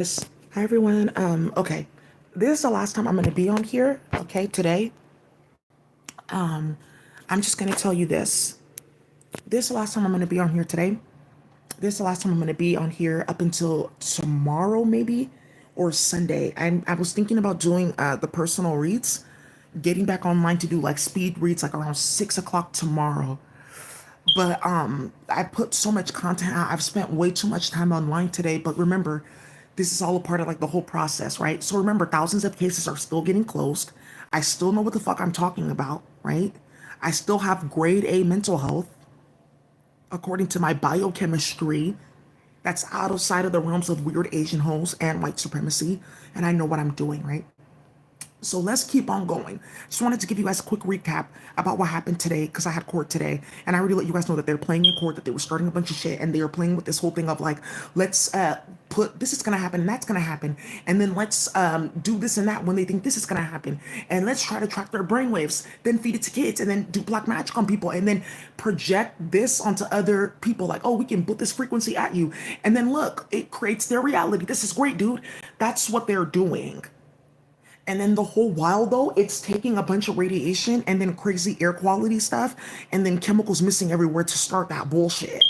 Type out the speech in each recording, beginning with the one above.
Yes. Hi everyone. Okay. This is the last time I'm gonna be on here, okay, today. Um, I'm just gonna tell you this. This is the last time I'm gonna be on here today. This is the last time I'm gonna be on here up until tomorrow, maybe, or Sunday. I was thinking about doing the personal reads, getting back online to do like speed reads like around 6 o'clock tomorrow. But I put so much content out. I've spent way too much time online today. But remember, this is all a part of like the whole process, right? So remember, thousands of cases are still getting closed. I still know what the fuck I'm talking about, right? I still have grade A mental health according to my biochemistry. That's outside of the realms of weird Asian hoes and white supremacy. And I know what I'm doing, right? So let's keep on going. Just wanted to give you guys a quick recap about what happened today because I had court today, and I already let you guys know that they're playing in court, that they were starting a bunch of shit, and they were playing with this whole thing of like, let's put this is gonna happen and that's gonna happen, and then let's do this and that when they think this is gonna happen, and let's try to track their brainwaves, then feed it to kids, and then do black magic on people, and then project this onto other people like, oh, we can put this frequency at you, and then look, it creates their reality. This is great, dude. That's what they're doing. And then the whole while though, it's taking a bunch of radiation and then crazy air quality stuff and then chemicals missing everywhere to start that bullshit.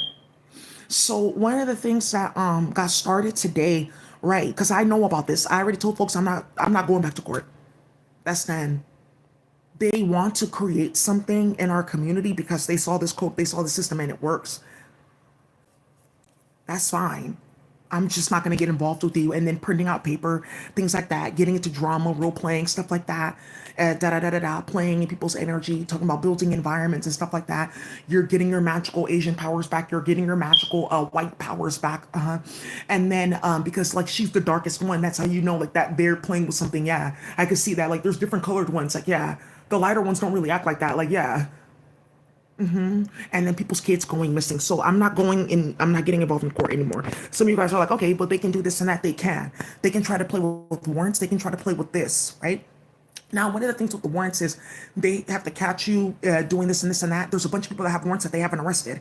So one of the things that got started today, right? Because I know about this. I already told folks I'm not going back to court. That's done. They want to create something in our community because they saw this code, they saw the system and it works. That's fine. I'm just not going to get involved with you. And then printing out paper, things like that, getting into drama, role playing, stuff like that, playing in people's energy, talking about building environments and stuff like that. You're getting your magical Asian powers back. You're getting your magical white powers back. And then because like she's the darkest one, that's how you know like that they're playing with something. Yeah, I could see that. Like there's different colored ones. Like, yeah, the lighter ones don't really act like that. Like, yeah, and then people's kids going missing. So I'm not going in, I'm not getting involved in court anymore. Some of you guys are like, okay, but they can do this and that. They can. They can try to play with warrants. They can try to play with this, right? Now, one of the things with the warrants is they have to catch you doing this and this and that. There's a bunch of people that have warrants that they haven't arrested.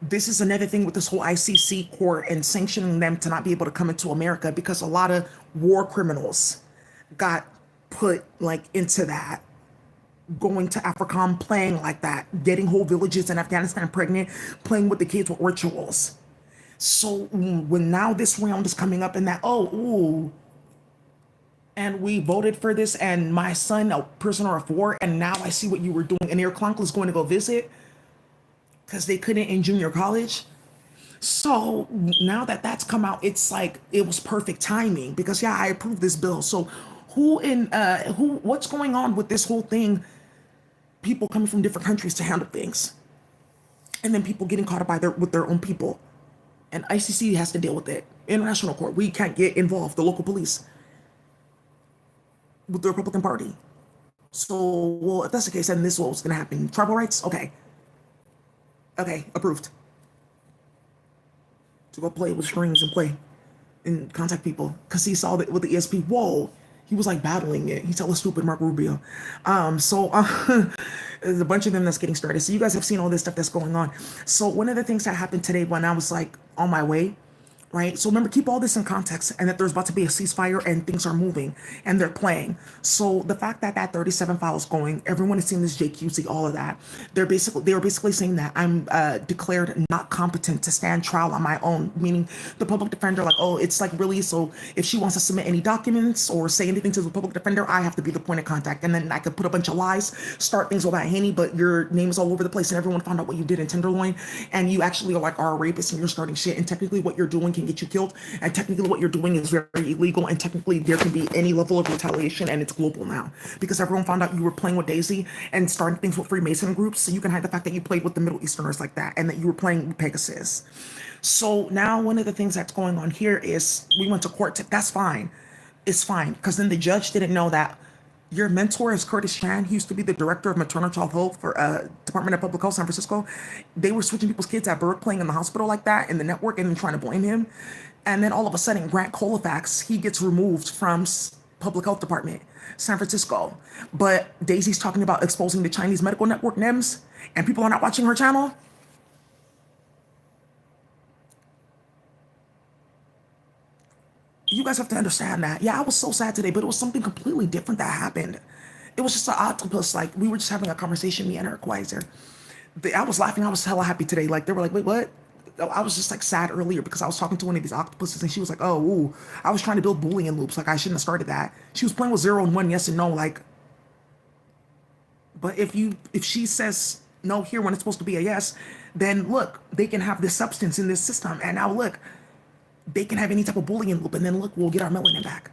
This is another thing with this whole ICC court and sanctioning them to not be able to come into America because a lot of war criminals got put like into that, going to AFRICOM, playing like that, getting whole villages in Afghanistan pregnant, playing with the kids with rituals. So when now this round is coming up and that, oh, ooh, and we voted for this and my son, a prisoner of war, and now I see what you were doing, and your uncle is going to go visit because they couldn't in junior college. So now that that's come out, it's like it was perfect timing because yeah, I approved this bill. So what's going on with this whole thing, people coming from different countries to handle things, and then people getting caught up by their own people, and ICC has to deal with it. International court, we can't get involved. The local police with the Republican Party. So, well, if that's the case, then this is what's going to happen. Tribal rights, okay, okay, approved. To go play with strings and play and contact people because he saw that with the ESP. Whoa, he was like battling it. He's hella stupid, Mark Rubio. There's a bunch of them that's getting started. So you guys have seen all this stuff that's going on. So one of the things that happened today when I was like on my way, right? So remember, keep all this in context and that there's about to be a ceasefire and things are moving and they're playing. So the fact that that 37 file is going, everyone is seeing this JQC, all of that. They were basically saying that I'm declared not competent to stand trial on my own, meaning the public defender, like, oh, it's like really, so if she wants to submit any documents or say anything to the public defender, I have to be the point of contact. And then I could put a bunch of lies, start things about Haney, but your name is all over the place and everyone found out what you did in Tenderloin. And you actually are a rapist and you're starting shit. And technically what you're doing can get you killed. And technically what you're doing is very illegal. And technically there can be any level of retaliation, and it's global now. Because everyone found out you were playing with Daisy and starting things with Freemason groups. So you can hide the fact that you played with the Middle Easterners like that and that you were playing with Pegasus. So now one of the things that's going on here is we went to court. That's fine. It's fine. Because then the judge didn't know that your mentor is Curtis Chan. He used to be the director of maternal child health for Department of Public Health, San Francisco. They were switching people's kids at birth, playing in the hospital like that in the network, and then trying to blame him. And then all of a sudden, Grant Colfax, he gets removed from Public Health Department, San Francisco. But Daisy's talking about exposing the Chinese medical network, NEMS, and people are not watching her channel. You guys have to understand that. Yeah, I was so sad today, but it was something completely different that happened. It was just an octopus. Like, we were just having a conversation, me and her advisor. I was laughing. I was hella happy today. Like, they were like, wait, what? I was just like sad earlier because I was talking to one of these octopuses and she was like, oh, ooh, I was trying to build Boolean loops. Like, I shouldn't have started that. She was playing with zero and one, yes and no. Like, but if she says no here when it's supposed to be a yes, then look, they can have this substance in this system. And now look, they can have any type of Boolean loop. And then look, we'll get our melanin back.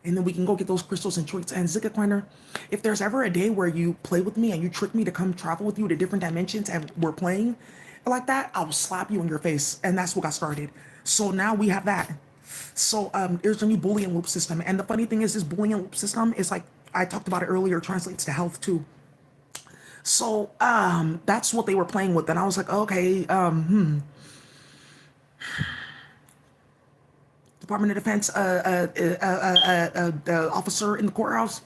And then we can go get those crystals and traits. And Zika Coiner, if there's ever a day where you play with me and you trick me to come travel with you to different dimensions and we're playing like that, I will slap you in your face. And that's what got started. So now we have that. So there's a new Boolean loop system. And the funny thing is, this Boolean loop system is like, I talked about it earlier, translates to health too. So that's what they were playing with. And I was like, okay, Department of Defense officer in the courthouse,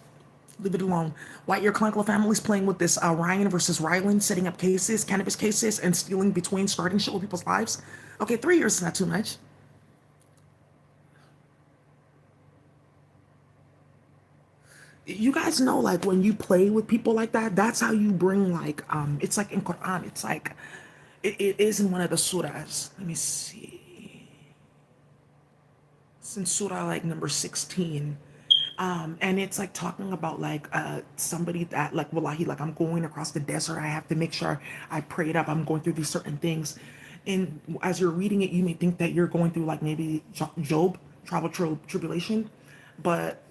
leave it alone. White Ear Clankle families playing with this Ryan versus Ryland, setting up cases, cannabis cases, and stealing between, starting shit with people's lives. Okay, 3 years is not too much. You guys know, like, when you play with people like that, that's how you bring, like, it's like in Quran, it's like, it is in one of the surahs. Let me see. It's in surah, like, number 16. And it's like talking about like somebody that like wallahi, like I'm going across the desert, I have to make sure I prayed up, I'm going through these certain things. And as you're reading it, you may think that you're going through like maybe Job, tribulation, but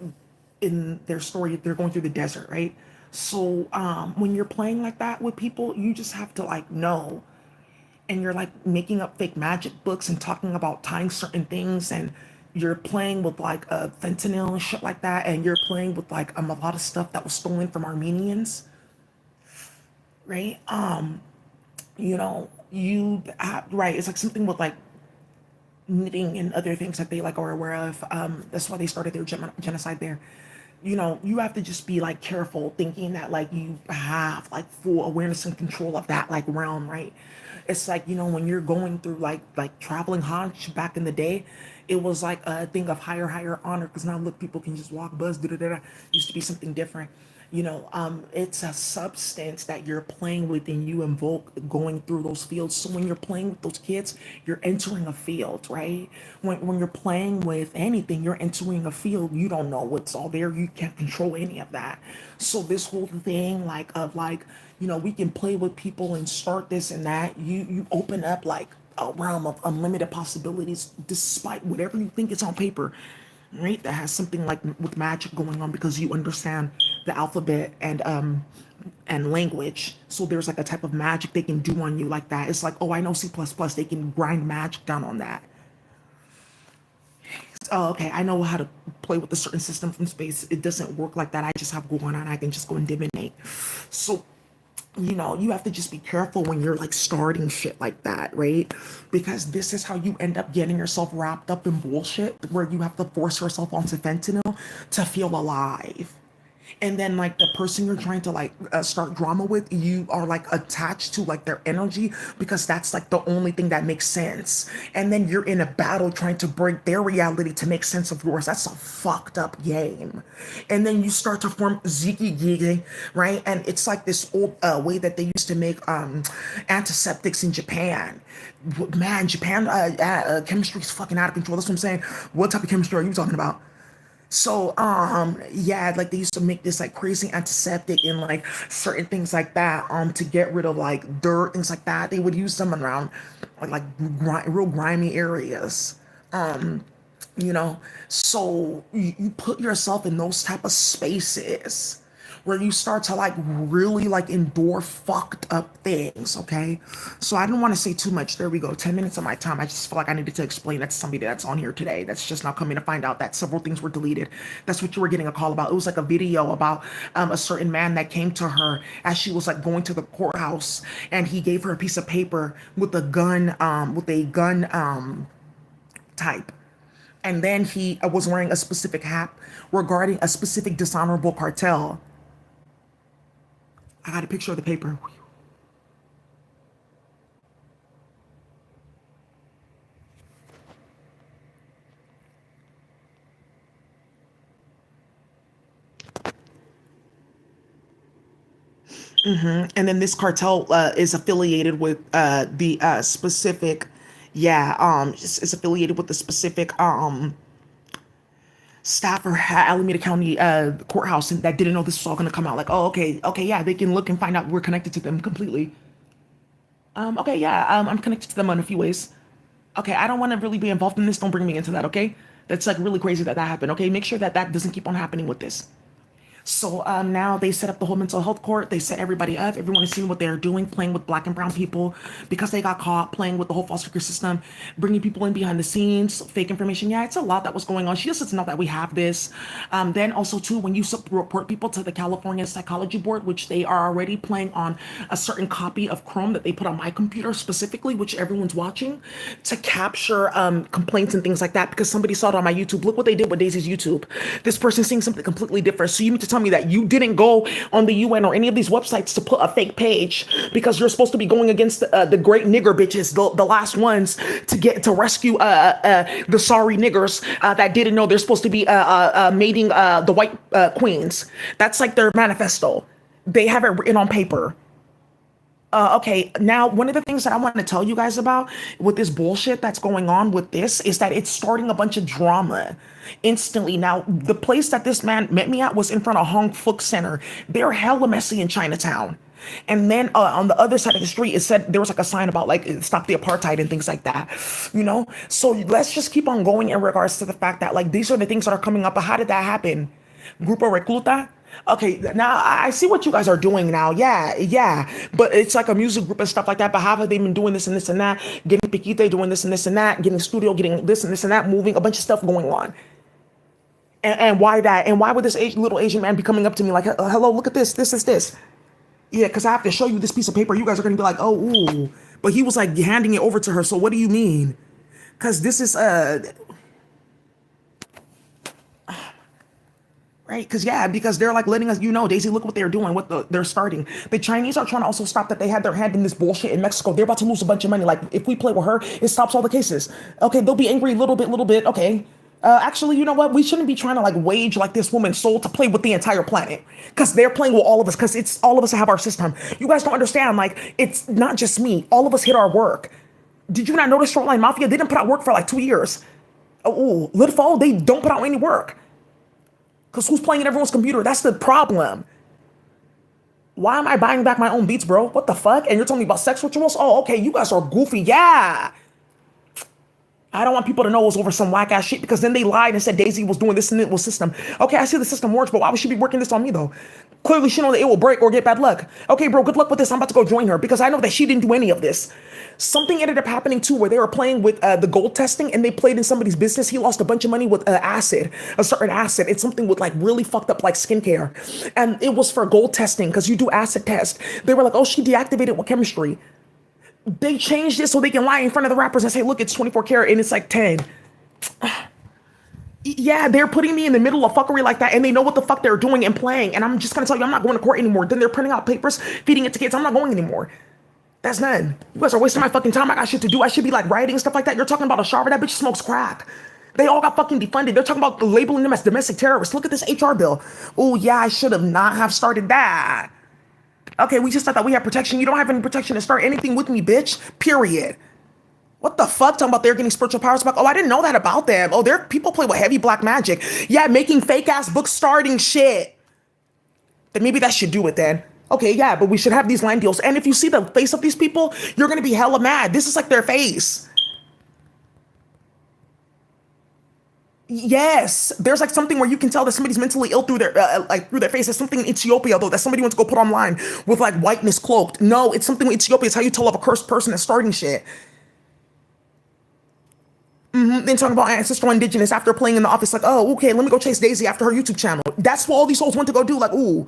in their story, they're going through the desert, right? So when you're playing like that with people, you just have to like know, and you're like making up fake magic books and talking about tying certain things, and you're playing with like fentanyl and shit like that, and you're playing with like a lot of stuff that was stolen from Armenians, right? You know, you have, right, it's like something with like knitting and other things that they like are aware of. That's why they started their genocide there. You know, you have to just be like careful thinking that like you have like full awareness and control of that like realm, right? It's like, you know, when you're going through like traveling Hajj back in the day, it was like a thing of higher honor, because now look, people can just walk, buzz, da da da. Used to be something different. You know, it's a substance that you're playing with and you invoke going through those fields. So when you're playing with those kids, you're entering a field, right? When you're playing with anything, you're entering a field. You don't know what's all there. You can't control any of that. So this whole thing like of like, you know, we can play with people and start this and that. You open up like a realm of unlimited possibilities despite whatever you think is on paper, right? That has something like with magic going on, because you understand the alphabet and language. So there's like a type of magic they can do on you like that. It's like, oh, I know C++, they can grind magic down on that. Oh, okay, I know how to play with a certain system from space. It doesn't work like that. I just have going on. I can just go and divinate. So, you know, you have to just be careful when you're like starting shit like that, right? Because this is how you end up getting yourself wrapped up in bullshit where you have to force yourself onto fentanyl to feel alive. And then like the person you're trying to like start drama with, you are like attached to like their energy because that's like the only thing that makes sense. And then you're in a battle trying to break their reality to make sense of yours. That's a fucked up game. And then you start to form ziki gigi, right? And it's like this old way that they used to make antiseptics in Japan. Man, Japan chemistry is fucking out of control. That's what I'm saying. What type of chemistry are you talking about? So, yeah, like they used to make this like crazy antiseptic and like certain things like that, to get rid of like dirt, things like that. They would use them around real grimy areas. You know, so you put yourself in those type of spaces where you start to like really like endure fucked up things, okay? So I didn't want to say too much. There we go, 10 minutes of my time. I just feel like I needed to explain that to somebody that's on here today that's just now coming to find out that several things were deleted. That's what you were getting a call about. It was like a video about a certain man that came to her as she was like going to the courthouse, and he gave her a piece of paper with a gun, type. And then he was wearing a specific hat regarding a specific dishonorable cartel. I got a picture of the paper. And then this cartel is affiliated with the specific, yeah, is affiliated with the specific staffer at Alameda County courthouse, and that didn't know this was all going to come out. Like, oh, okay, okay, yeah, they can look and find out we're connected to them completely. Okay, yeah, I'm connected to them in a few ways. Okay, I don't want to really be involved in this. Don't bring me into that, okay? That's like really crazy that that happened, okay? Make sure that that doesn't keep on happening with this. So now they set up the whole mental health court. They set everybody up. Everyone is seeing what they're doing, playing with black and brown people because they got caught playing with the whole foster care system, bringing people in behind the scenes, fake information. Yeah, it's a lot that was going on. She just doesn't know that we have this. Then also too, when you report people to the California Psychology Board, which they are already playing on a certain copy of Chrome that they put on my computer specifically, which everyone's watching, to capture complaints and things like that because somebody saw it on my YouTube. Look what they did with Daisy's YouTube. This person's seeing something completely different. So you mean to tell me that you didn't go on the UN or any of these websites to put a fake page because you're supposed to be going against the great nigger bitches, the last ones to get to rescue the sorry niggers that didn't know they're supposed to be mating the white queens. That's like their manifesto. They have it written on paper. Okay, now one of the things that I want to tell you guys about with this bullshit that's going on with this is that it's starting a bunch of drama instantly. Now, the place that this man met me at was in front of Hong Fook Center. They're hella messy in Chinatown. And then on the other side of the street, it said there was like a sign about like stop the apartheid and things like that, you know? So let's just keep on going in regards to the fact that like these are the things that are coming up. But how did that happen? Grupo Recluta? Okay, now I see what you guys are doing now. Yeah, yeah. But it's like a music group and stuff like that. But how have they been doing this and this and that? Getting Piquite, doing this and this and that, getting studio, getting this and this and that, moving, a bunch of stuff going on. And why that? And why would this little Asian man be coming up to me like, hello, look at this, this is this. Yeah, because I have to show you this piece of paper. You guys are going to be like, oh, ooh. But he was like handing it over to her. So what do you mean? Because this is, right? Because yeah, because they're like letting us, you know, Daisy, look what they're doing, they're starting. The Chinese are trying to also stop that they had their hand in this bullshit in Mexico. They're about to lose a bunch of money. Like if we play with her, it stops all the cases. Okay, they'll be angry a little bit. Okay. Actually, you know what? We shouldn't be trying to like wage like this woman's soul to play with the entire planet because they're playing with all of us because it's all of us that have our system. You guys don't understand. Like it's not just me. All of us hit our work. Did you not notice Shortline Mafia? They didn't put out work for like 2 years. Oh, Litfall, they don't put out any work. Because who's playing in everyone's computer? That's the problem. Why am I buying back my own beats, bro? What the fuck? And you're telling me about sex rituals? Oh, okay, you guys are goofy. Yeah. I don't want people to know it was over some whack ass shit because then they lied and said Daisy was doing this and it was system. Okay, I see the system works, but why would she be working this on me though? Clearly she know that it will break or get bad luck. Okay, bro, good luck with this. I'm about to go join her because I know that she didn't do any of this. Something ended up happening too where they were playing with the gold testing and they played in somebody's business. He lost a bunch of money with acid, a certain acid. It's something with like really fucked up like skincare. And it was for gold testing because you do acid test. They were like, oh, she deactivated with chemistry. They changed it so they can lie in front of the rappers and say, look, it's 24 karat and it's like 10. Yeah, they're putting me in the middle of fuckery like that and they know what the fuck they're doing and playing. And I'm just gonna tell you, I'm not going to court anymore. Then they're printing out papers, feeding it to kids. I'm not going anymore. That's none. You guys are wasting my fucking time. I got shit to do. I should be like writing and stuff like that. You're talking about a Sharva. That bitch smokes crack. They all got fucking defunded. They're talking about labeling them as domestic terrorists. Look at this HR bill. Oh yeah, I should have not have started that. Okay, we just thought that we had protection. You don't have any protection to start anything with me, bitch. Period. What the fuck? Talking about they're getting spiritual powers back. Oh, I didn't know that about them. Oh, they're people play with heavy black magic. Yeah, making fake ass book starting shit. Then maybe that should do it then. Okay, yeah, but we should have these land deals. And if you see the face of these people, you're gonna be hella mad. This is like their face. Yes, there's like something where you can tell that somebody's mentally ill through their like through their face. There's something in Ethiopia though that somebody wants to go put online with like whiteness cloaked. No, it's something in Ethiopia. It's how you tell of a cursed person that's starting shit. Then talking about ancestral indigenous after playing in the office, like, oh, okay, let me go chase Daisy after her YouTube channel. That's what all these souls went to go do. Like, ooh,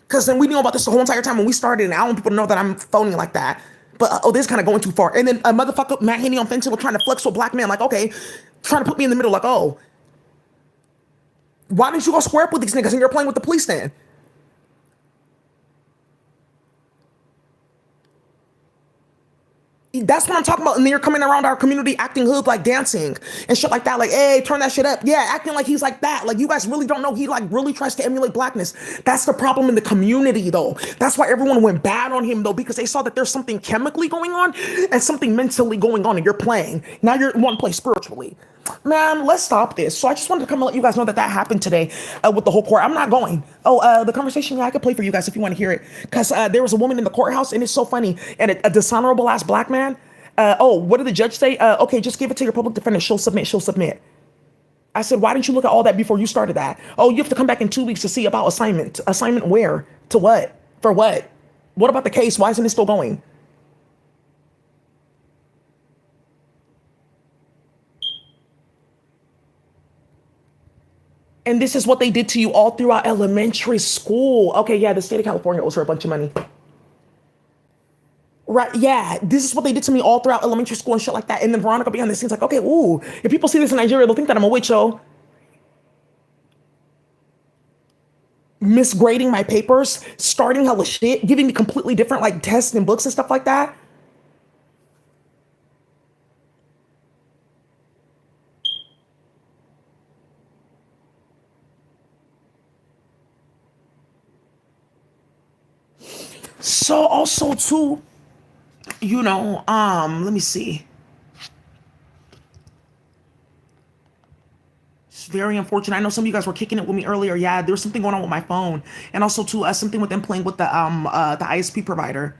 because then we knew about this the whole entire time when we started, and I don't want people to know that I'm phoning like that. But oh, this is kind of going too far. And then a motherfucker, Matt Haney on fentanyl trying to flex with black man, like, okay, trying to put me in the middle, like, oh, why didn't you go square up with these niggas and you're playing with the police then? That's what I'm talking about. And then you're coming around our community acting hood, like dancing and shit like that. Like, hey, turn that shit up. Yeah, acting like he's like that. Like, you guys really don't know. He like really tries to emulate blackness. That's the problem in the community, though. That's why everyone went bad on him, though, because they saw that there's something chemically going on and something mentally going on, and you're playing. Now you're one play spiritually. Man, let's stop this. So I just wanted to come and let you guys know that that happened today with the whole court. I'm not going. Oh, the conversation, yeah, I could play for you guys if you want to hear it. Because there was a woman in the courthouse, and it's so funny. And a dishonorable ass black man. What did the judge say? Okay, just give it to your public defender. She'll submit. She'll submit. I said, why didn't you look at all that before you started that? Oh, you have to come back in 2 weeks to see about assignment. Assignment where? To what? For what? What about the case? Why isn't it still going? And this is what they did to you all throughout elementary school. Okay, yeah, the state of California owes her a bunch of money. Right, yeah, this is what they did to me all throughout elementary school and shit like that. And then Veronica behind the scenes like, okay, ooh, if people see this in Nigeria, they'll think that I'm a witch, yo. Misgrading my papers, starting hella shit, giving me completely different like tests and books and stuff like that. So also too, let me see. It's very unfortunate. I know some of you guys were kicking it with me earlier. Yeah, there was something going on with my phone, and also too, something with them playing with the ISP provider.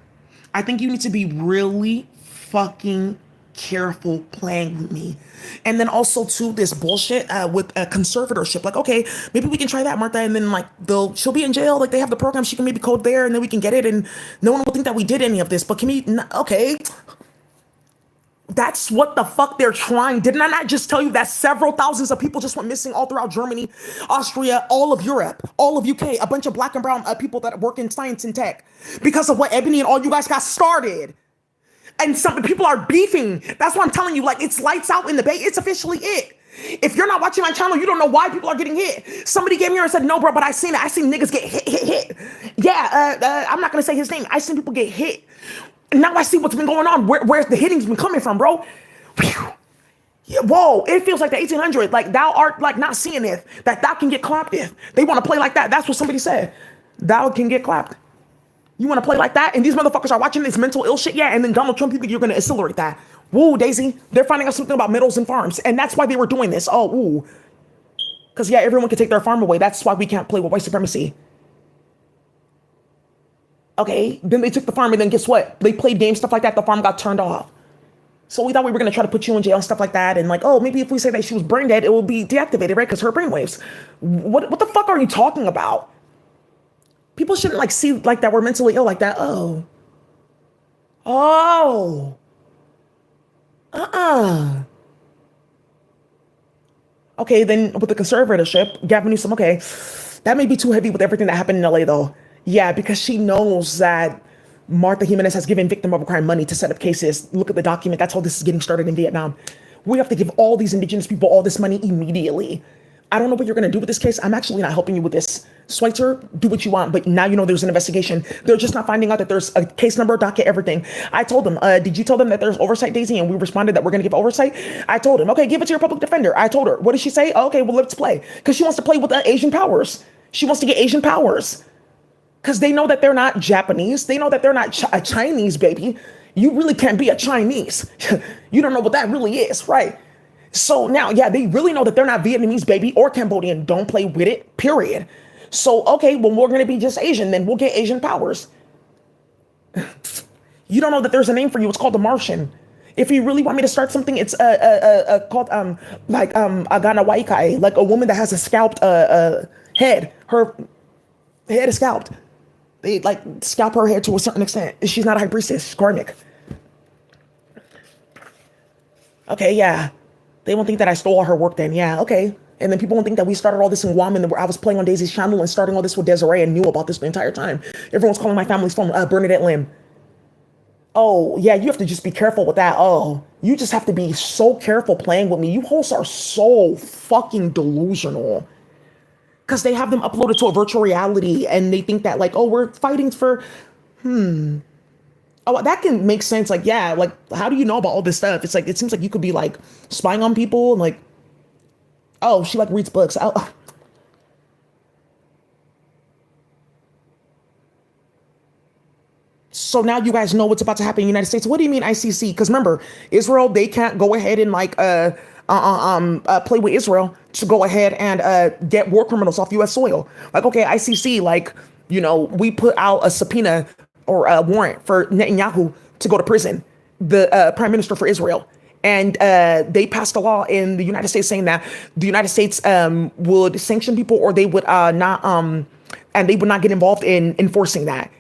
I think you need to be really fucking careful playing with me. And then also too, this bullshit with conservatorship. Like, okay, maybe we can try that, Martha, and then like she'll be in jail. Like they have the program, she can maybe code there, and then we can get it, and no one will think that we did any of this. But can we? Okay, that's what the fuck they're trying. Didn't I not just tell you that several thousands of people just went missing all throughout Germany, Austria, all of Europe, all of UK, a bunch of black and brown people that work in science and tech because of what Ebony and all you guys got started. And some people are beefing. That's what I'm telling you. Like, it's lights out in the Bay. It's officially it. If you're not watching my channel, you don't know why people are getting hit. Somebody came here and said, no, bro, but I seen it. I seen niggas get hit. Yeah, I'm not going to say his name. I seen people get hit. And now I see what's been going on. Where's the hitting's been coming from, bro? Whew. Yeah, whoa, it feels like the 1800s. Like, thou art, like, not seeing it. That thou can get clapped if. They want to play like that. That's what somebody said. Thou can get clapped. You want to play like that? And these motherfuckers are watching this mental ill shit? Yeah, and then Donald Trump, you think you're going to accelerate that. Woo, Daisy. They're finding out something about metals and farms. And that's why they were doing this. Oh, ooh. Because, yeah, everyone can take their farm away. That's why we can't play with white supremacy. Okay, then they took the farm, and then guess what? They played games, stuff like that. The farm got turned off. So we thought we were going to try to put you in jail and stuff like that. And like, oh, maybe if we say that she was brain dead, it will be deactivated, right? Because her brainwaves. What the fuck are you talking about? People shouldn't like see like that we're mentally ill like that. Oh. Oh. Uh-uh. Okay, then with the conservatorship, Gavin Newsom, okay, that may be too heavy with everything that happened in LA though. Yeah, because she knows that Martha Jimenez has given victim of a crime money to set up cases. Look at the document. That's how this is getting started in Vietnam. We have to give all these indigenous people all this money immediately. I don't know what you're going to do with this case. I'm actually not helping you with this. Schweitzer, do what you want, but now you know there's an investigation. They're just not finding out that there's a case number, docket, everything. I told them, did you tell them that there's oversight, Daisy? And we responded that we're going to give oversight. I told him, okay, give it to your public defender. I told her, what did she say? Oh, okay, well, let's play. Because she wants to play with the Asian powers. She wants to get Asian powers. Because they know that they're not Japanese. They know that they're not a Chinese, baby. You really can't be a Chinese. You don't know what that really is, right? So now, yeah, they really know that they're not Vietnamese, baby, or Cambodian. Don't play with it, period. So, okay, well, we're going to be just Asian. Then we'll get Asian powers. You don't know that there's a name for you. It's called the Martian. If you really want me to start something, it's called Agana Waikai, like a woman that has a scalped head. Her head is scalped. They like scalp her head to a certain extent. She's not a high priestess. She's karmic. Okay, yeah. They won't think that I stole all her work then. Yeah, okay. And then people won't think that we started all this in Guam and I was playing on Daisy's channel and starting all this with Desiree and knew about this the entire time. Everyone's calling my family's phone Bernadette Lim. Oh, yeah, you have to just be careful with that. Oh, you just have to be so careful playing with me. You hosts are so fucking delusional. Because they have them uploaded to a virtual reality and they think that like, oh, we're fighting for, Oh, that can make sense. Like, yeah, like, how do you know about all this stuff? It's like, it seems like you could be like spying on people and like, oh, she like reads books. Oh, so now you guys know what's about to happen in the United States. What do you mean ICC? Because remember, Israel, they can't go ahead and like play with Israel to go ahead and get war criminals off U.S. soil. Like, okay, ICC, like, we put out a subpoena or a warrant for Netanyahu to go to prison, the prime minister for Israel. And they passed a law in the United States saying that the United States would sanction people, or they would not, and they would not get involved in enforcing that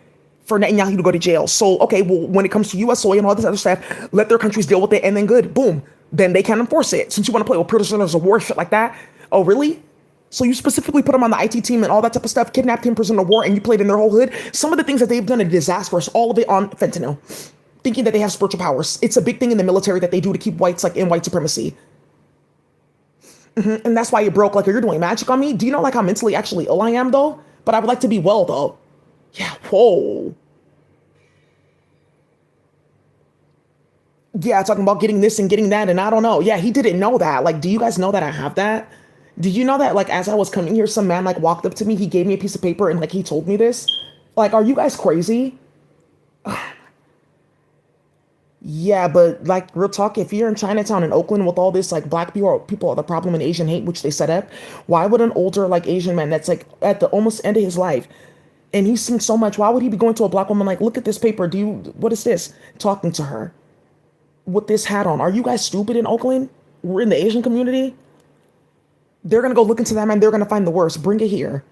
for Netanyahu to go to jail. So, okay, well, when it comes to U.S. soil and all this other stuff, let their countries deal with it, and then good, boom, then they can enforce it. Since you want to play with prisoners of war, shit like that. Oh, really? So you specifically put them on the IT team and all that type of stuff, kidnapped him, prisoner of war, and you played in their whole hood. Some of the things that they've done are disastrous. All of it on fentanyl, thinking that they have spiritual powers. It's a big thing in the military that they do to keep whites like in white supremacy, and that's why it broke. Like, you're doing magic on me. Do you know like how mentally actually ill I am though? But I would like to be well though. Yeah. Whoa. Yeah, talking about getting this and getting that, and I don't know. Yeah, he didn't know that. Like, do you guys know that I have that? Did you know that, like, as I was coming here, some man, like, walked up to me, he gave me a piece of paper, and, like, he told me this? Like, are you guys crazy? Yeah, but, like, real talk, if you're in Chinatown in Oakland with all this, like, black people are the problem and Asian hate, which they set up, why would an older, like, Asian man that's, like, at the almost end of his life, and he's seen so much, why would he be going to a black woman, like, look at this paper, what is this? Talking to her with this hat on. Are you guys stupid in Oakland? We're in the Asian community. They're gonna go look into them and they're gonna find the worst. Bring it here.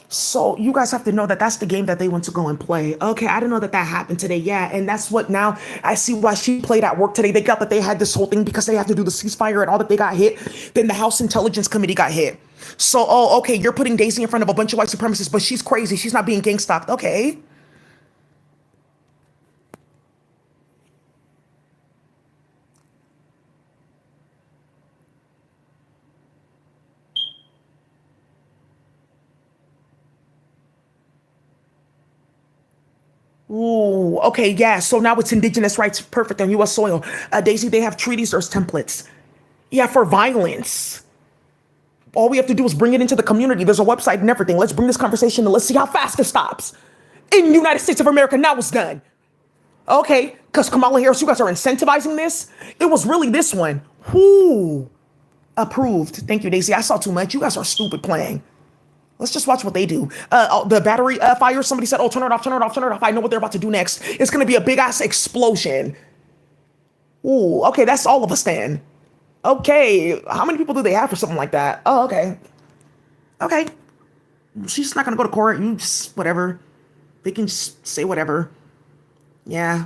So you guys have to know that that's the game that they want to go and play. Okay, I didn't know that that happened today. Yeah, and that's what now I see why she played at work today. They got that they had this whole thing because they have to do the ceasefire and all that they got hit. Then the House Intelligence Committee got hit. So, oh, okay, you're putting Daisy in front of a bunch of white supremacists, but she's crazy. She's not being gang stalked. Okay. Ooh, okay, yeah. So now it's indigenous rights, perfect on U.S. soil. Daisy, they have treaties. There's templates. Yeah, for violence. All we have to do is bring it into the community. There's a website and everything. Let's bring this conversation and let's see how fast it stops. In the United States of America, now it's done. Okay, because Kamala Harris, you guys are incentivizing this. It was really this one. Whoo, approved. Thank you, Daisy. I saw too much. You guys are stupid playing. Let's just watch what they do. The battery fire. Somebody said, "Oh, turn it off, turn it off, turn it off." I know what they're about to do next. It's gonna be a big ass explosion. Ooh, okay, that's all of us then. Okay, how many people do they have for something like that? Oh, okay, okay. She's not gonna go to court. You just whatever. They can just say whatever. Yeah.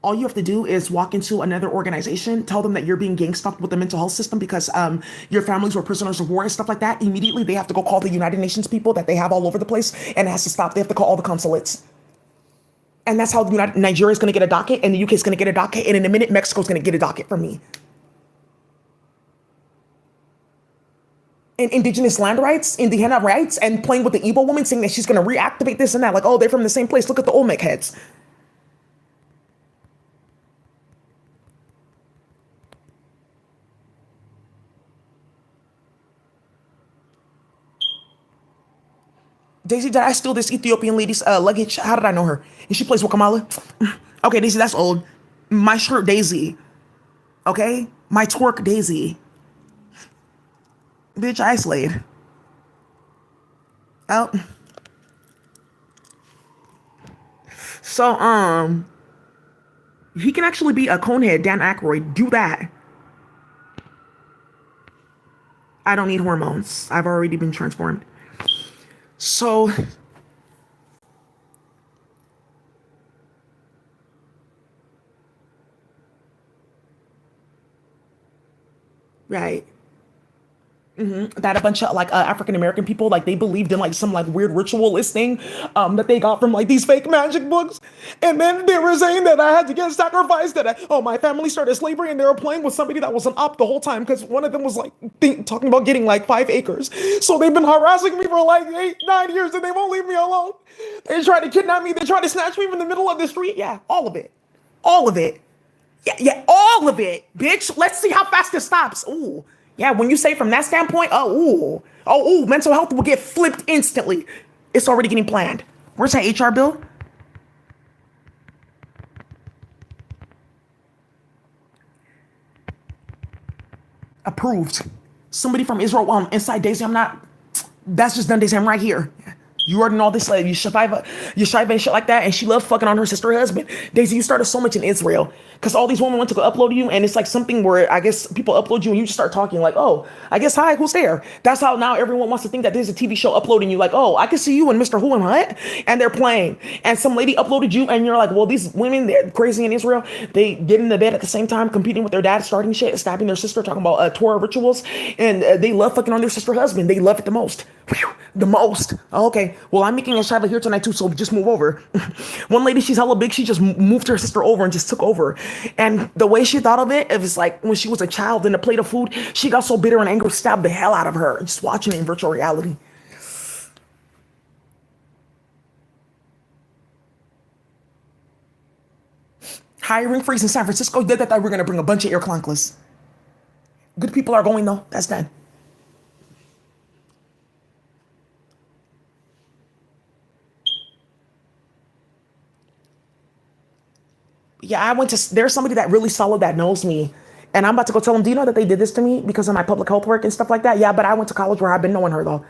All you have to do is walk into another organization, tell them that you're being gang stalked with the mental health system because your families were prisoners of war and stuff like that. Immediately, they have to go call the United Nations people that they have all over the place, and it has to stop. They have to call all the consulates. And that's how Nigeria is going to get a docket, and the UK is going to get a docket, and in a minute, Mexico's going to get a docket from me. And indigenous land rights, Indiana rights, and playing with the Igbo woman, saying that she's going to reactivate this and that. Like, oh, they're from the same place. Look at the Olmec heads. Daisy, did I steal this Ethiopian lady's luggage? How did I know her? And she plays with Kamala? Okay, Daisy, that's old. My shirt, Daisy. Okay? My twerk, Daisy. Bitch, I slayed. Oh. So, he can actually be a conehead, Dan Aykroyd. Do that. I don't need hormones. I've already been transformed. So, right. that a bunch of like African American people like they believed in like some like weird ritualist thing that they got from like these fake magic books, and then they were saying that I had to get sacrificed. My family started slavery, and they were playing with somebody that was an op the whole time because one of them was like talking about getting like 5 acres. So they've been harassing me for like 8, 9 years, and they won't leave me alone. They tried to kidnap me. They tried to snatch me from the middle of the street. Yeah, all of it, all of it. Yeah, all of it, bitch. Let's see how fast it stops. Ooh. Yeah, when you say from that standpoint, mental health will get flipped instantly. It's already getting planned. Where's that HR bill? Approved. Somebody from Israel, inside Daisy, I'm not, that's just done Daisy, I'm right here. You already know this lady, Yeshiva and shit like that, and she loved fucking on her sister husband. Daisy, you started so much in Israel because all these women went to go upload you, and it's like something where I guess people upload you and you just start talking like, oh, I guess hi, who's there? That's how now everyone wants to think that there's a TV show uploading you, like, oh, I can see you and Mr. Who and what, and they're playing, and some lady uploaded you, and you're like, well, these women, they're crazy in Israel. They get in the bed at the same time, competing with their dad, starting shit, stabbing their sister, talking about Torah rituals, and they love fucking on their sister husband. They love it the most. Whew, the most. Okay, well, I'm making a Shiva here tonight too, so just move over. One lady, she's hella big. She just moved her sister over and just took over. And the way she thought of it was like when she was a child in a plate of food, she got so bitter and angry, stabbed the hell out of her. Just watching it in virtual reality. Hiring freeze in San Francisco. Did that. We're gonna bring a bunch of air clunkless. Good people are going though. That's done. Yeah, there's somebody that really solid that knows me. And I'm about to go tell them, do you know that they did this to me because of my public health work and stuff like that? Yeah, but I went to college where I've been knowing her though.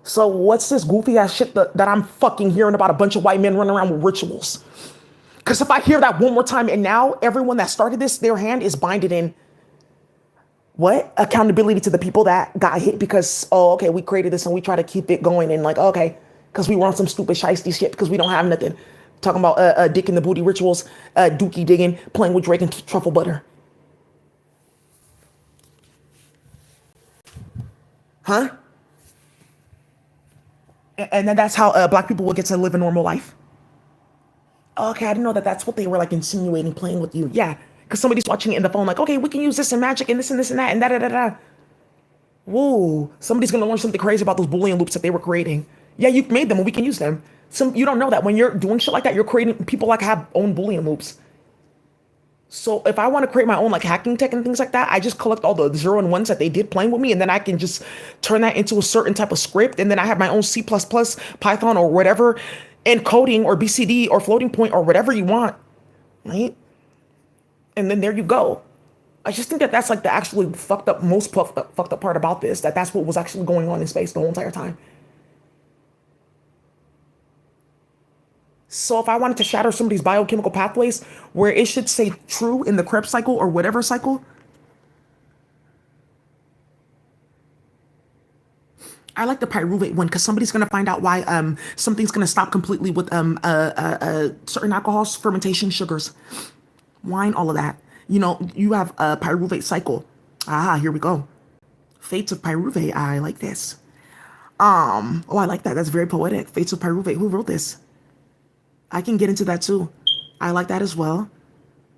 So what's this goofy ass shit that I'm fucking hearing about a bunch of white men running around with rituals? Because if I hear that one more time and now everyone that started this, their hand is binded in what? Accountability to the people that got hit because, oh, okay, we created this and we try to keep it going and like, okay, because we want some stupid shiesty shit because we don't have nothing. Talking about dick in the booty rituals, dookie digging, playing with Drake and truffle butter. Huh? And then that's how black people will get to live a normal life. Okay, I didn't know that that's what they were like insinuating, playing with you. Yeah, because somebody's watching it in the phone like, okay, we can use this in magic and this and that and da da da da. Whoa, somebody's going to learn something crazy about those Boolean loops that they were creating. Yeah, you made them and we can use them. You don't know that when you're doing shit like that, you're creating, people like have own Boolean loops. So if I want to create my own like hacking tech and things like that, I just collect all the 0 and 1s that they did playing with me, and then I can just turn that into a certain type of script, and then I have my own C++, Python, or whatever, encoding or BCD or floating point or whatever you want, right? And then there you go. I just think that that's like the actually most fucked up part about this, that's what was actually going on in space the whole entire time. So if I wanted to shatter somebody's biochemical pathways where it should say true in the Krebs cycle or whatever cycle, I like the pyruvate one because somebody's gonna find out why something's gonna stop completely with certain alcohols, fermentation, sugars, wine, all of that. You know, you have a pyruvate cycle. Ah, here we go. Fates of pyruvate. I like this. Oh, I like that. That's very poetic. Fates of pyruvate. Who wrote this? I can get into that too. I like that as well.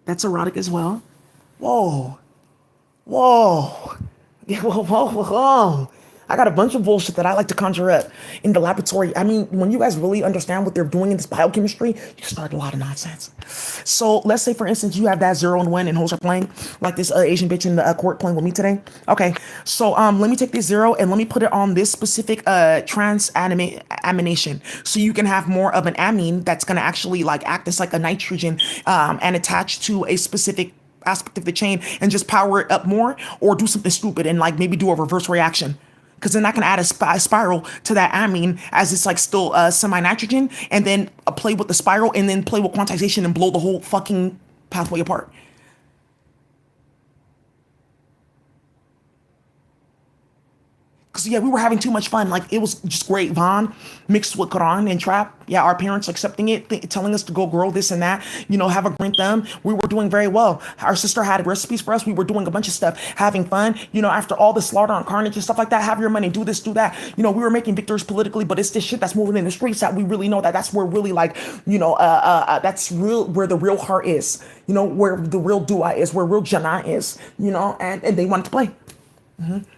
That's erotic as well. Whoa. Whoa. Yeah, whoa. I got a bunch of bullshit that I like to conjure up in the laboratory. I mean, when you guys really understand what they're doing in this biochemistry, you start a lot of nonsense. So let's say, for instance, you have that 0 and 1 and hoes are playing, like this Asian bitch in the court playing with me today. Okay, so let me take this 0 and let me put it on this specific amination, so you can have more of an amine that's gonna actually like act as like a nitrogen and attach to a specific aspect of the chain and just power it up more, or do something stupid and like maybe do a reverse reaction. Because then I can add a spiral to that amine as it's like still semi-nitrogen, and then play with the spiral and then play with quantization and blow the whole fucking pathway apart. Because yeah, we were having too much fun. Like it was just great. Vaughn mixed with Quran and trap. Yeah, our parents accepting it, telling us to go grow this and that. Have a green thumb. We were doing very well. Our sister had recipes for us. We were doing a bunch of stuff, having fun. After all the slaughter and carnage and stuff like that, have your money, do this, do that. We were making victories politically, but it's this shit that's moving in the streets that we really know that's where really like, that's real, where the real heart is. Where the real dua is, where real jannah is. And they wanted to play.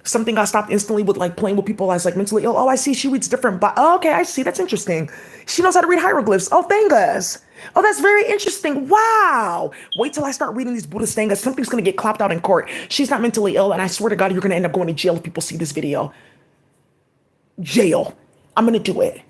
Something got stopped instantly with like playing with people as like mentally ill. Oh, I see she reads different, but oh, okay, I see. That's interesting. She knows how to read hieroglyphs. Oh, thangas. Oh, that's very interesting. Wow. Wait till I start reading these Buddhist tangas. Something's gonna get clapped out in court. She's not mentally ill, and I swear to God, you're gonna end up going to jail if people see this video. Jail. I'm gonna do it.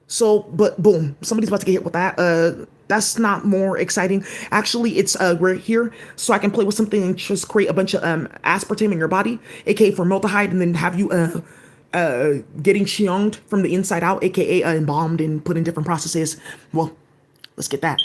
So, but boom, somebody's about to get hit with that. That's not more exciting. Actually, it's right here, so I can play with something and just create a bunch of aspartame in your body, aka formaldehyde, and then have you getting chionged from the inside out, aka embalmed and put in different processes. Well, let's get that.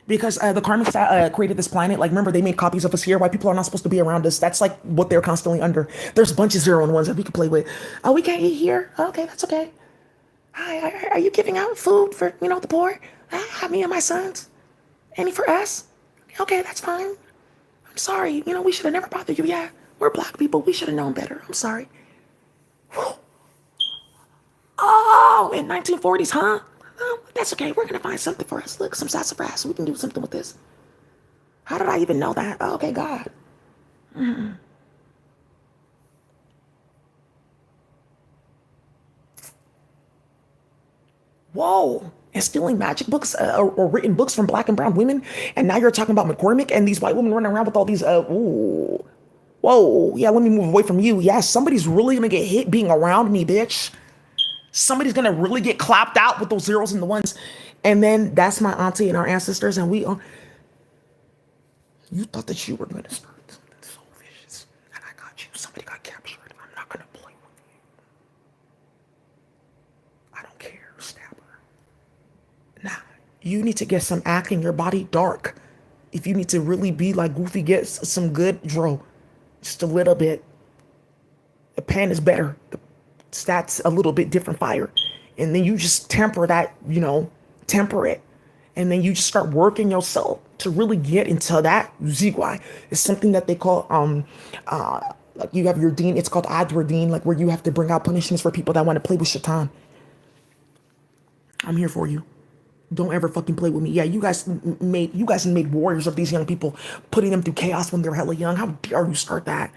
Because the karmics that created this planet, like remember they made copies of us here. Why people are not supposed to be around us? That's like what they're constantly under. There's a bunch of 0 and 1s that we can play with. Oh, we can't eat here. Okay, that's okay. Hi, are you giving out food for the poor? Me and my sons. Any for us? Okay, that's fine. I'm sorry. We should have never bothered you. Yeah, we're black people. We should have known better. I'm sorry. Whew. Oh, in 1940s, huh? Oh, that's okay. We're gonna find something for us. Look, some sassafras. We can do something with this. How did I even know that? Oh, okay, God. Whoa. And stealing magic books or written books from black and brown women. And now you're talking about McCormick and these white women running around with all these, ooh. Whoa. Yeah, let me move away from you. Yeah, somebody's really gonna get hit being around me, bitch. Somebody's gonna really get clapped out with those 0s and the 1s. And then that's my auntie and our ancestors, and we you thought that you were gonna start something so vicious, and I got you. Somebody got captured. I'm not gonna play with you. I don't care, stabber. Nah, you need to get some act in your body dark. If you need to really be like Goofy, get some good dro. Just a little bit. The pen is better. That's a little bit different fire. And then you just temper that, temper it. And then you just start working yourself to really get into that zigwai. It's something that they call like you have your deen, it's called adwardeen, like where you have to bring out punishments for people that want to play with shaitan. I'm here for you. Don't ever fucking play with me. Yeah, you guys made warriors of these young people, putting them through chaos when they're hella young. How dare you start that?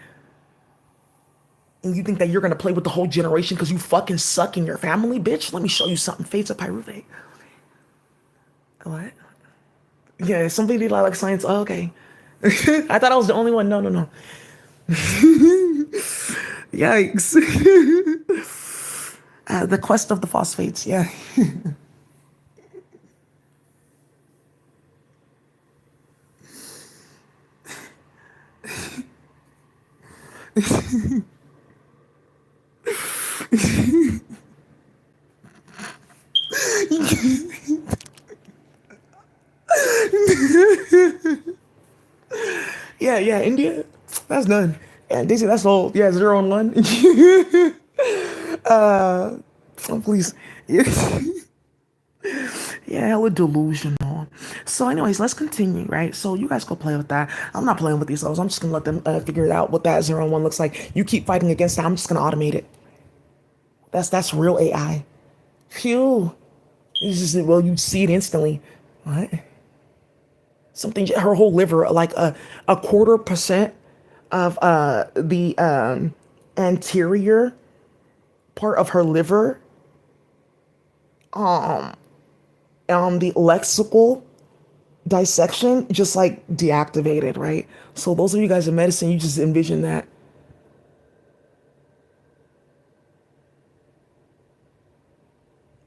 And you think that you're gonna play with the whole generation because you fucking suck in your family, bitch? Let me show you something. Fades of pyruvate. What? Yeah, somebody did like science. Oh, okay. I thought I was the only one. No. Yikes. The quest of the phosphates. Yeah. Yeah, India. That's done. And Daisy, that's all. Yeah, 0 and 1. Oh, please. Yeah, yeah, hella delusional. So, anyways, let's continue, right? So, you guys go play with that. I'm not playing with these levels. I'm just gonna let them figure it out what that 0 and 1 looks like. You keep fighting against that. I'm just gonna automate it. That's real AI. Phew. It's just, well, you see it instantly. What? Something, her whole liver, like a quarter% of the anterior part of her liver, on the lexical dissection, just like deactivated, right? So those of you guys in medicine, you just envision that.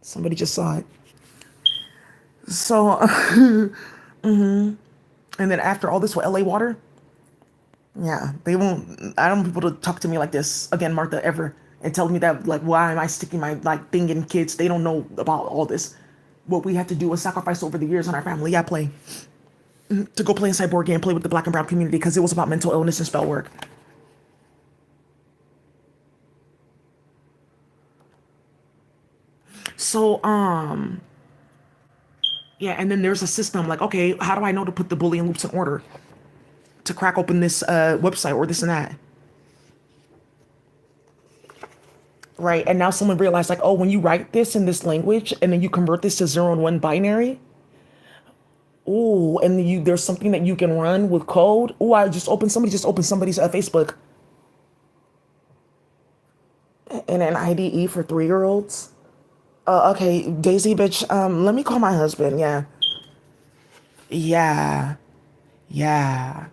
Somebody just saw it. So, and then after all this with LA water, yeah, they won't. I don't want people to talk to me like this again, Martha, ever, and tell me that like, why am I sticking my like thing in kids? They don't know about all this. what we had to do was sacrifice over the years in our family. Yeah, play. To go play inside board game, play with the black and brown community because it was about mental illness and spell work. So, yeah, and then there's a system like, okay, how do I know to put the Boolean loops in order to crack open this website or this and that? Right. And now someone realized, like, oh, when you write this in this language and then you convert this to 0 and 1 binary, ooh, and there's something that you can run with code. Ooh, somebody just opened somebody's Facebook in an IDE for 3-year-olds. Okay, Daisy, bitch, let me call my husband. Yeah. Yeah. Yeah.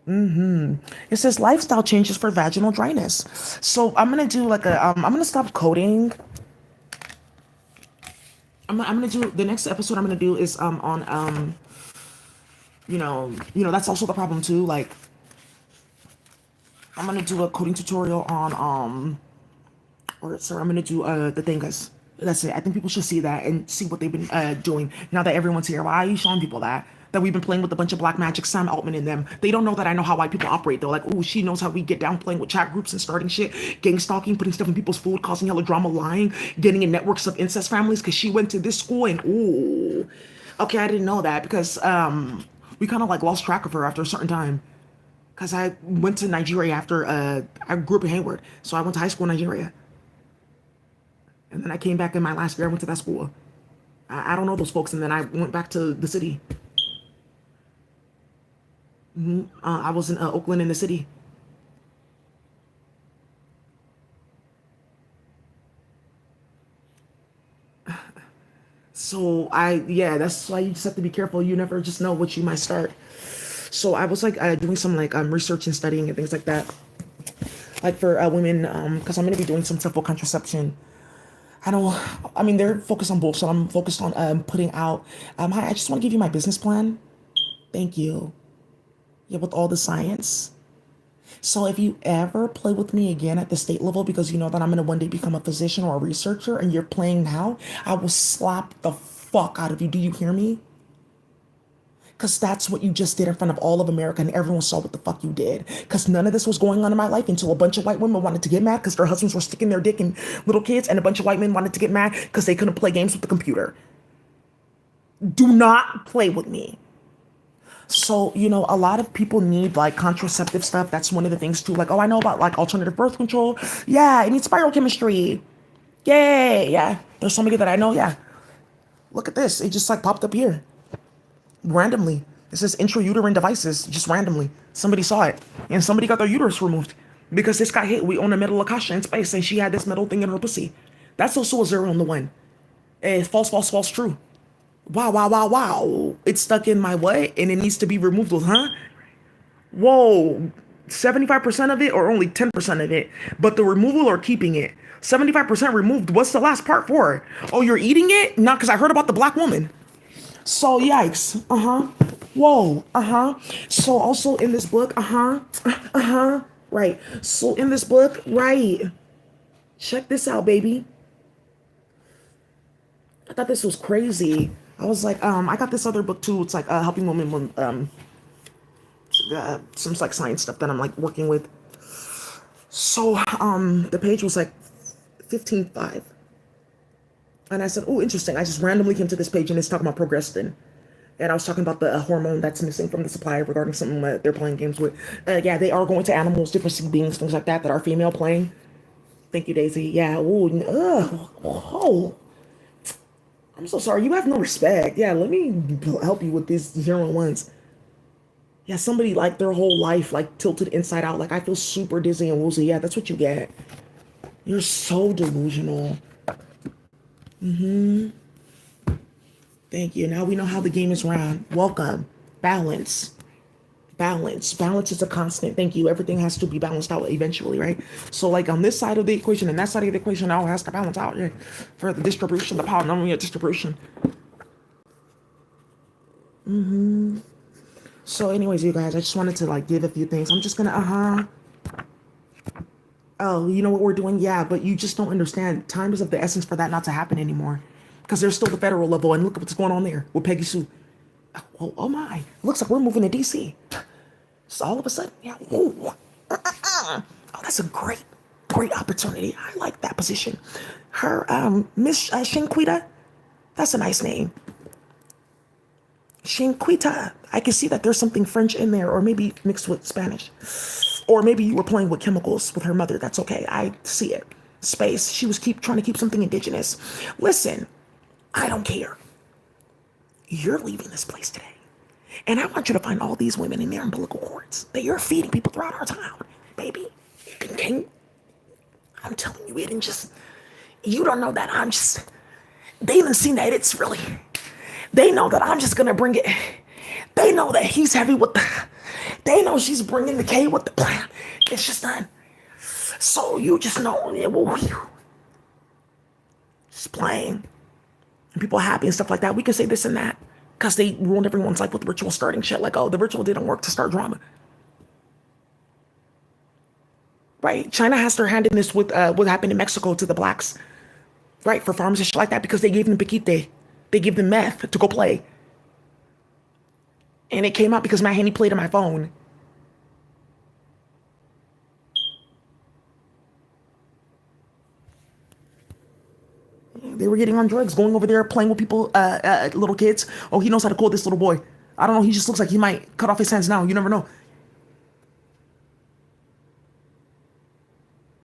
It says lifestyle changes for vaginal dryness. So I'm gonna do like I'm gonna stop coding. I'm gonna do the next episode I'm gonna do is on that's also the problem too. Like I'm gonna do a coding tutorial on or sorry, I'm gonna do the thing, guys. That's it. I think people should see that and see what they've been doing now that everyone's here. Why are you showing people that we've been playing with a bunch of black magic, Sam Altman in them? They don't know that I know how white people operate. They're like, oh, she knows how we get down playing with chat groups and starting shit, gang stalking, putting stuff in people's food, causing hella drama, lying, getting in networks of incest families because she went to this school and ooh, okay, I didn't know that because we kind of like lost track of her after a certain time. Because I went to Nigeria after I grew up in Hayward, so I went to high school in Nigeria. And then I came back in my last year. I went to that school. I don't know those folks. And then I went back to the city. I was in Oakland in the city. So yeah, that's why you just have to be careful. You never just know what you might start. So I was like doing some like research and studying and things like that. Like for women, because I'm going to be doing some simple contraception. I mean, they're focused on bullshit. I'm focused on putting out. Hi, I just want to give you my business plan. Thank you. Yeah, with all the science. So if you ever play with me again at the state level because you know that I'm going to one day become a physician or a researcher and you're playing now, I will slap the fuck out of you. Do you hear me? Because that's what you just did in front of all of America and everyone saw what the fuck you did. Because none of this was going on in my life until a bunch of white women wanted to get mad because their husbands were sticking their dick in little kids and a bunch of white men wanted to get mad because they couldn't play games with the computer. Do not play with me. So, a lot of people need like contraceptive stuff. That's one of the things too. Like, oh, I know about like alternative birth control. Yeah, it needs biochemistry. Yay. Yeah. There's somebody that I know. Yeah. Look at this. It just like popped up here randomly. It says intrauterine devices, just randomly. Somebody saw it and somebody got their uterus removed because this got hit. We own a metal Akasha in space and she had this metal thing in her pussy. That's also a 0 and 1. False, false, false, true. Wow, wow, wow, wow. It's stuck in my what? And it needs to be removed, huh? Whoa. 75% of it or only 10% of it? But the removal or keeping it? 75% removed. What's the last part for? Oh, you're eating it? Not because I heard about the black woman. So, yikes. Whoa. So, also in this book, right. So, in this book, right. Check this out, baby. I thought this was crazy. I was like, I got this other book too. It's like helping women with some like science stuff that I'm like working with. So the page was like 15:5. And I said, oh, interesting. I just randomly came to this page and it's talking about progestin. And I was talking about the hormone that's missing from the supply regarding something that they're playing games with. Yeah, they are going to animals, different sea beings, things like that are female playing. Thank you, Daisy. Yeah. Oh. I'm so sorry. You have no respect. Yeah, let me help you with these 0 and 1s. Yeah, somebody like their whole life like tilted inside out. Like I feel super dizzy and woozy. Yeah, that's what you get. You're so delusional. Thank you. Now we know how the game is run. Welcome. Balance. Balance is a constant. Thank you. Everything has to be balanced out eventually, right? So like on this side of the equation and that side of the equation now has to balance out, yeah, for the distribution, the polynomial distribution. So anyways, you guys, I just wanted to like give a few things. I'm just gonna oh, you know what we're doing? Yeah, but you just don't understand. Time is of the essence for that not to happen anymore. because there's still the federal level, and look at what's going on there with Peggy Sue. Oh my, looks like we're moving to DC. So all of a sudden, yeah, whoa. Oh, that's a great opportunity. I like that position. Her, Miss Shinquita, that's a nice name. Shinquita. I can see that there's something French in there, or maybe mixed with Spanish. Or maybe you were playing with chemicals with her mother. That's okay. I see it. Space. She was trying to keep something indigenous. Listen, I don't care. You're leaving this place today. And I want you to find all these women in their umbilical cords that you're feeding people throughout our town. Baby, I'm telling you, it and just, you don't know that they even seen that it's really, they know that I'm just going to bring it. They know that he's heavy with they know she's bringing the K with the plan. It's just done. So you just know, just playing. And people are happy and stuff like that. We can say this and that because they ruined everyone's life with ritual starting shit. Like, oh, the ritual didn't work to start drama. Right? China has their hand in this with what happened in Mexico to the blacks. Right? For farms and shit like that because they gave them piquite. They gave them meth to go play. And it came out because my handy played on my phone. They were getting on drugs, going over there, playing with people, little kids. Oh, he knows how to call this little boy. I don't know. He just looks like he might cut off his hands now. You never know.